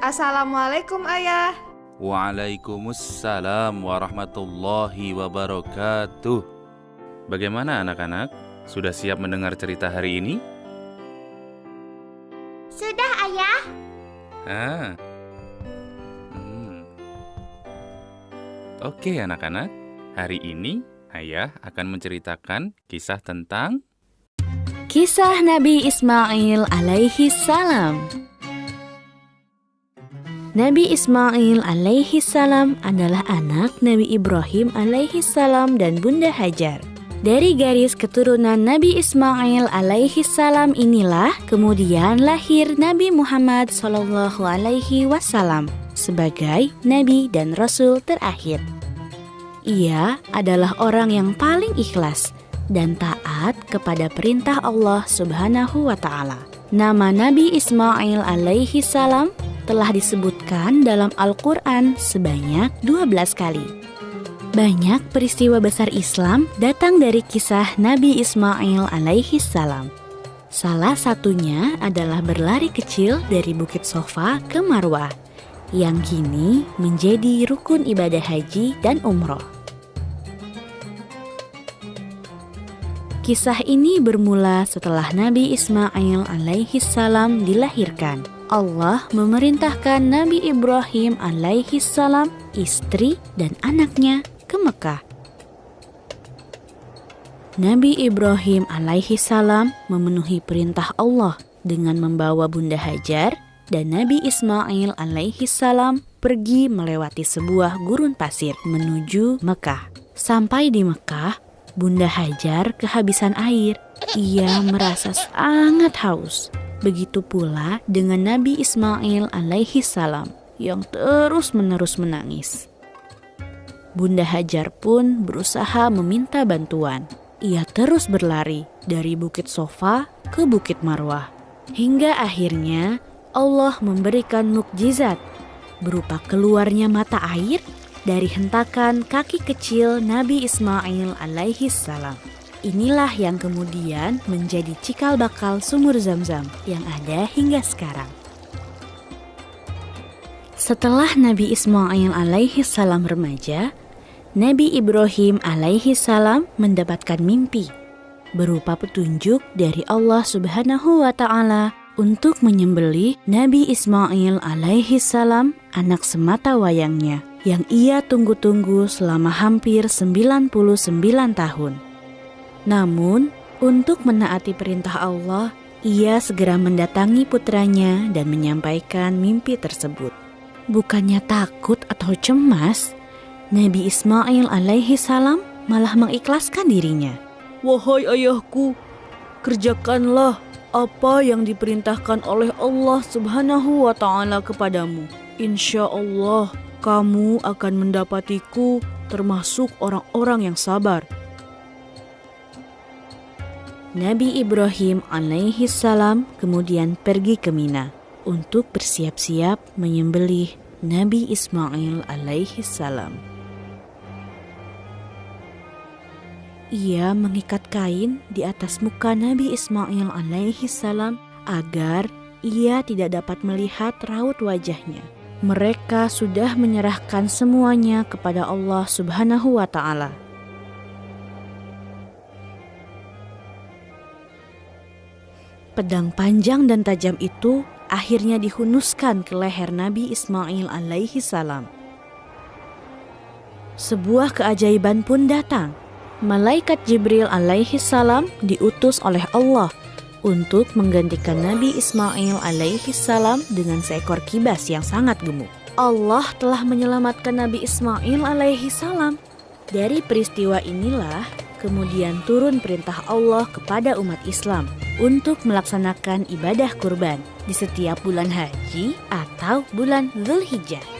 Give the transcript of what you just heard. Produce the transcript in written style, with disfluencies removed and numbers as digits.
Assalamualaikum Ayah. Waalaikumsalam warahmatullahi wabarakatuh. Bagaimana anak-anak? Sudah siap mendengar cerita hari ini? Sudah, Ayah. Oke anak-anak, hari ini Ayah akan menceritakan kisah tentang Kisah Nabi Ismail alaihi salam. Nabi Ismail alaihi salam adalah anak Nabi Ibrahim alaihi salam dan Bunda Hajar. Dari garis keturunan Nabi Ismail alaihi salam inilah kemudian lahir Nabi Muhammad sallallahu alaihi wasallam sebagai nabi dan rasul terakhir. Ia adalah orang yang paling ikhlas dan taat kepada perintah Allah Subhanahu wa taala. Nama Nabi Ismail alaihi salam telah disebutkan dalam Al-Quran sebanyak 12 kali. Banyak peristiwa besar Islam datang dari kisah Nabi Ismail alaihi salam. Salah satunya adalah berlari kecil dari Bukit Sofa ke Marwah, yang kini menjadi rukun ibadah haji dan umroh. Kisah ini bermula setelah Nabi Ismail alaihi salam dilahirkan. Allah memerintahkan Nabi Ibrahim alaihi salam, istri dan anaknya ke Mekah. Nabi Ibrahim alaihi salam memenuhi perintah Allah dengan membawa Bunda Hajar, dan Nabi Ismail alaihi salam pergi melewati sebuah gurun pasir menuju Mekah. Sampai di Mekah, Bunda Hajar kehabisan air. Ia merasa sangat haus. Begitu pula dengan Nabi Ismail alaihi salam yang terus-menerus menangis. Bunda Hajar pun berusaha meminta bantuan. Ia terus berlari dari Bukit Sofa ke Bukit Marwah. Hingga akhirnya Allah memberikan mukjizat berupa keluarnya mata air dari hentakan kaki kecil Nabi Ismail alaihi salam. Inilah yang kemudian menjadi cikal bakal sumur Zam-Zam yang ada hingga sekarang. Setelah Nabi Ismail alaihi salam remaja, Nabi Ibrahim alaihi salam mendapatkan mimpi berupa petunjuk dari Allah Subhanahu wa taala untuk menyembelih Nabi Ismail alaihi salam, anak semata wayangnya yang ia tunggu-tunggu selama hampir 99 tahun. Namun, untuk menaati perintah Allah, ia segera mendatangi putranya dan menyampaikan mimpi tersebut. Bukannya takut atau cemas, Nabi Ismail alaihi salam malah mengikhlaskan dirinya. "Wahai ayahku, kerjakanlah apa yang diperintahkan oleh Allah Subhanahu wa taala kepadamu. Insya Allah, kamu akan mendapatiku termasuk orang-orang yang sabar." Nabi Ibrahim alaihi salam kemudian pergi ke Mina untuk bersiap-siap menyembelih Nabi Ismail alaihi salam. Ia mengikat kain di atas muka Nabi Ismail alaihi salam agar ia tidak dapat melihat raut wajahnya. Mereka sudah menyerahkan semuanya kepada Allah Subhanahu wa taala. Pedang panjang dan tajam itu akhirnya dihunuskan ke leher Nabi Ismail alaihi salam. Sebuah keajaiban pun datang. Malaikat Jibril alaihi salam diutus oleh Allah untuk menggantikan Nabi Ismail alaihi salam dengan seekor kibas yang sangat gemuk. Allah telah menyelamatkan Nabi Ismail alaihi salam. Dari peristiwa inilah kemudian turun perintah Allah kepada umat Islam untuk melaksanakan ibadah kurban di setiap bulan haji atau bulan Dzulhijjah.